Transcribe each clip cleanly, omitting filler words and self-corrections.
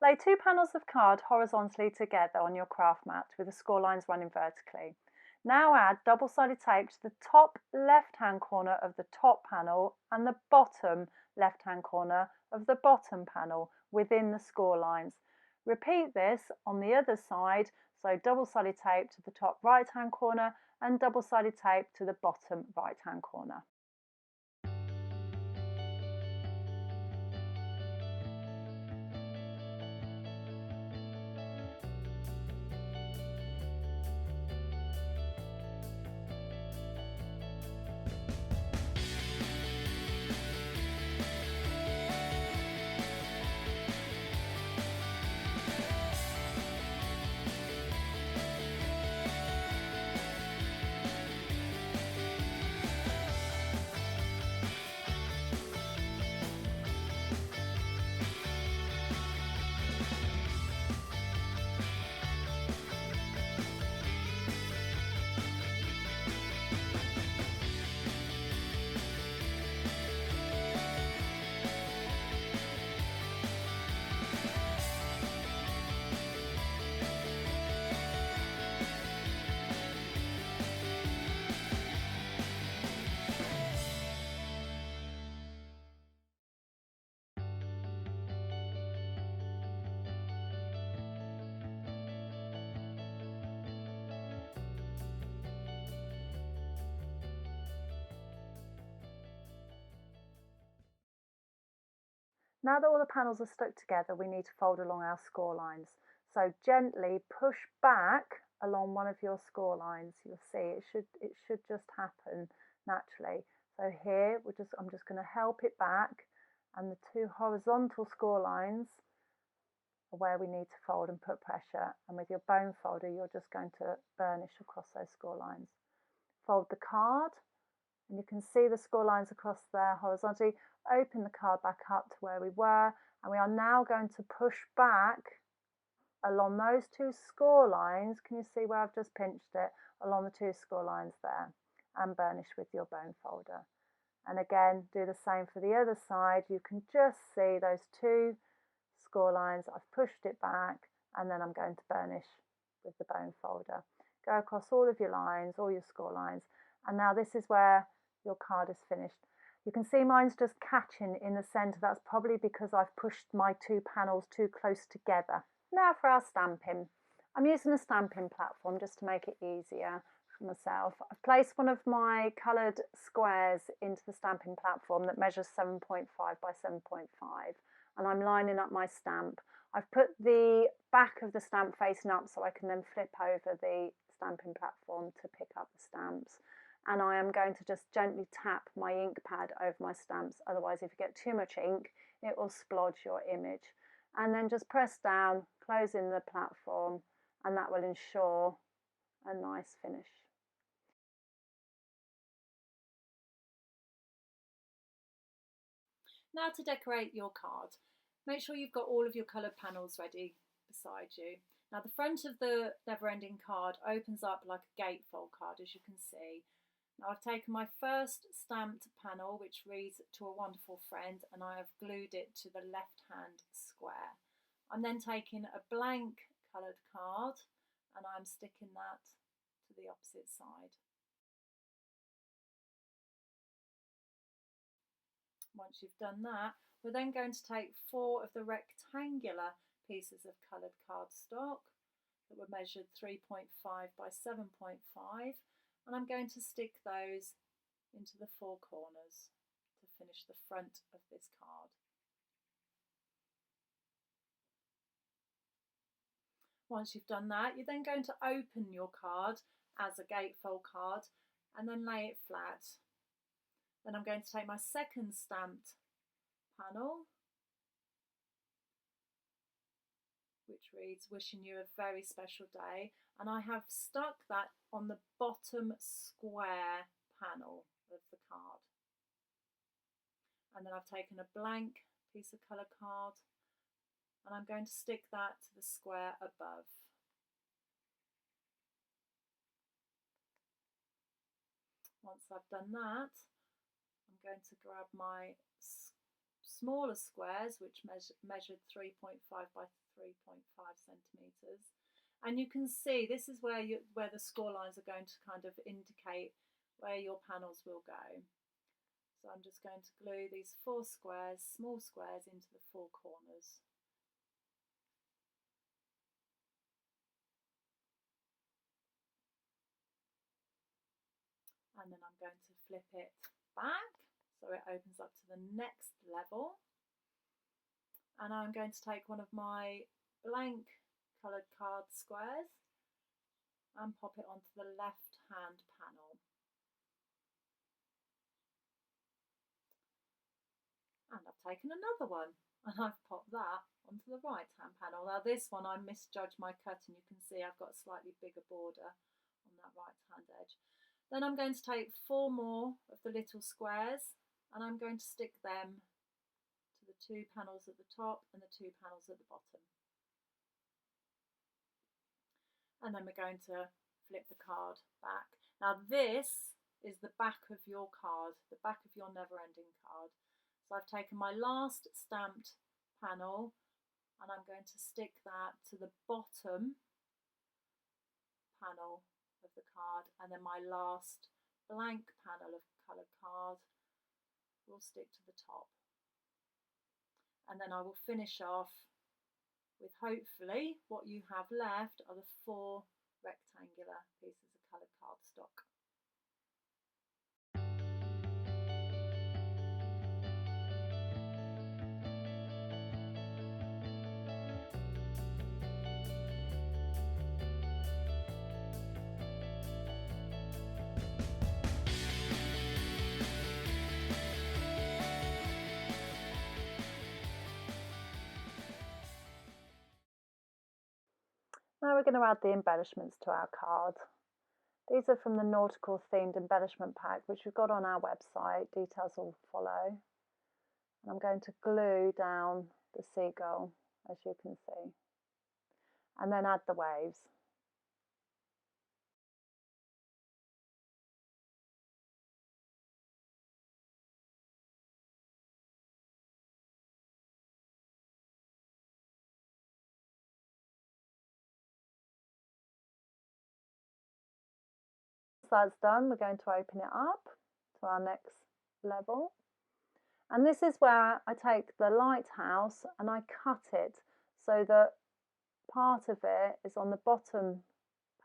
Lay 2 panels of card horizontally together on your craft mat with the score lines running vertically. Now add double-sided tape to the top left-hand corner of the top panel and the bottom left-hand corner of the bottom panel within the score lines. Repeat this on the other side, so double-sided tape to the top right-hand corner and double-sided tape to the bottom right-hand corner. Now that all the panels are stuck together, we need to fold along our score lines. So gently push back along one of your score lines. You'll see it should just happen naturally. So here I'm just going to help it back, and the 2 horizontal score lines are where we need to fold and put pressure. And with your bone folder, you're just going to burnish across those score lines. Fold the card, and you can see the score lines across there horizontally. Open the card back up to where we were, and we are now going to push back along those 2 score lines. Can you see where I've just pinched it? Along the 2 score lines there, and burnish with your bone folder. And again, do the same for the other side. You can just see those 2 score lines. I've pushed it back, and then I'm going to burnish with the bone folder. Go across all of your lines, all your score lines, and now this is where your card is finished. You can see mine's just catching in the centre. That's probably because I've pushed my 2 panels too close together. Now for our stamping. I'm using a stamping platform just to make it easier for myself. I've placed one of my coloured squares into the stamping platform that measures 7.5 by 7.5, and I'm lining up my stamp. I've put the back of the stamp facing up so I can then flip over the stamping platform to pick up the stamps. And I am going to just gently tap my ink pad over my stamps. Otherwise, if you get too much ink, it will splodge your image. And then just press down, close in the platform, and that will ensure a nice finish. Now to decorate your card. Make sure you've got all of your coloured panels ready beside you. Now the front of the never-ending card opens up like a gatefold card, as you can see. Now I've taken my first stamped panel, which reads "To a Wonderful Friend," and I have glued it to the left-hand square. I'm then taking a blank coloured card and I'm sticking that to the opposite side. Once you've done that, we're then going to take 4 of the rectangular pieces of coloured cardstock that were measured 3.5 by 7.5, and I'm going to stick those into the 4 corners to finish the front of this card. Once you've done that, you're then going to open your card as a gatefold card and then lay it flat. Then I'm going to take my second stamped panel, which reads "Wishing you a very special day," and I have stuck that on the bottom square panel of the card. And then I've taken a blank piece of colour card and I'm going to stick that to the square above. Once I've done that, I'm going to grab my smaller squares which measured 3.5 by 3.5 centimetres. And you can see this is where the score lines are going to kind of indicate where your panels will go. So I'm just going to glue these 4 squares, small squares, into the 4 corners. And then I'm going to flip it back so it opens up to the next level. And I'm going to take one of my blank coloured card squares and pop it onto the left hand panel. And I've taken another one and I've popped that onto the right hand panel. Now this one I misjudged my cut, and you can see I've got a slightly bigger border on that right hand edge. Then I'm going to take 4 more of the little squares and I'm going to stick them to the 2 panels at the top and the 2 panels at the bottom. And then we're going to flip the card back. Now this is the back of your card, the back of your never-ending card. So I've taken my last stamped panel and I'm going to stick that to the bottom panel of the card, and then my last blank panel of coloured card will stick to the top. And then I will finish off with, hopefully, what you have left are the 4 rectangular pieces of coloured cardstock. Now we're going to add the embellishments to our card. These are from the Nautical themed embellishment pack, which we've got on our website. Details will follow. And I'm going to glue down the seagull, as you can see, and then add the waves. That's done, we're going to open it up to our next level, and this is where I take the lighthouse and I cut it so that part of it is on the bottom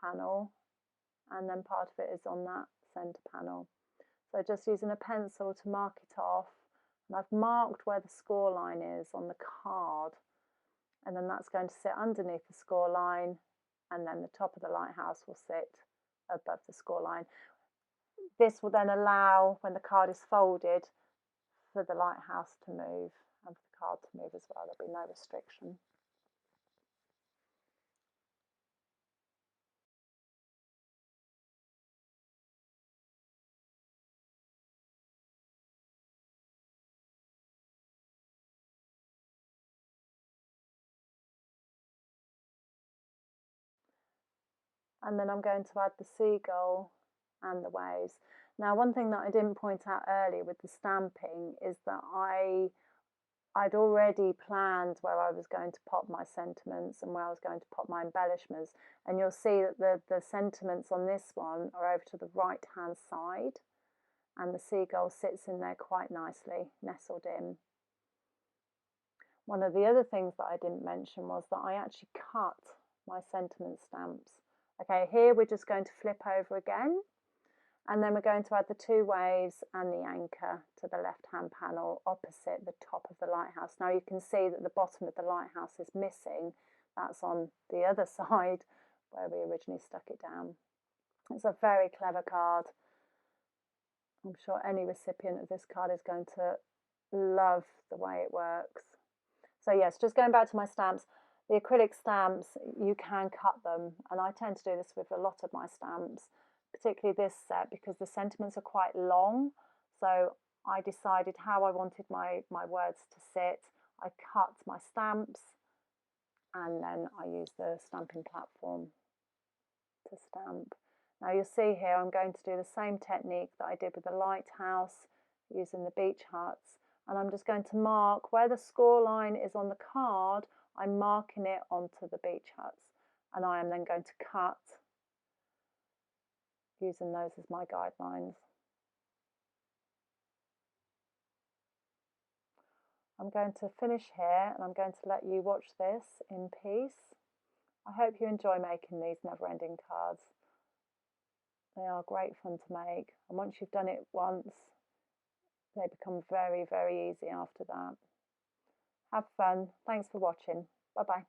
panel and then part of it is on that centre panel. So just using a pencil to mark it off, and I've marked where the score line is on the card, and then that's going to sit underneath the score line, and then the top of the lighthouse will sit above the score line. This will then allow, when the card is folded, for the lighthouse to move and for the card to move as well. There'll be no restriction. And then I'm going to add the seagull and the waves. Now, one thing that I didn't point out earlier with the stamping is that I'd already planned where I was going to pop my sentiments and where I was going to pop my embellishments. And you'll see that the sentiments on this one are over to the right-hand side, and the seagull sits in there quite nicely, nestled in. One of the other things that I didn't mention was that I actually cut my sentiment stamps. Okay, here we're just going to flip over again, and then we're going to add the 2 waves and the anchor to the left-hand panel opposite the top of the lighthouse. Now you can see that the bottom of the lighthouse is missing. That's on the other side where we originally stuck it down. It's a very clever card. I'm sure any recipient of this card is going to love the way it works. So yes, just going back to my stamps, the acrylic stamps, you can cut them, and I tend to do this with a lot of my stamps, particularly this set, because the sentiments are quite long. So I decided how I wanted my words to sit. I cut my stamps and then I use the stamping platform to stamp. Now you'll see here I'm going to do the same technique that I did with the lighthouse using the beach huts. and I'm just going to mark where the score line is on the card. I'm marking it onto the beach huts, and I am then going to cut using those as my guidelines. I'm going to finish here, and I'm going to let you watch this in peace. I hope you enjoy making these never-ending cards. They are great fun to make, and once you've done it once, they become very, very easy after that. Have fun. Thanks for watching. Bye-bye.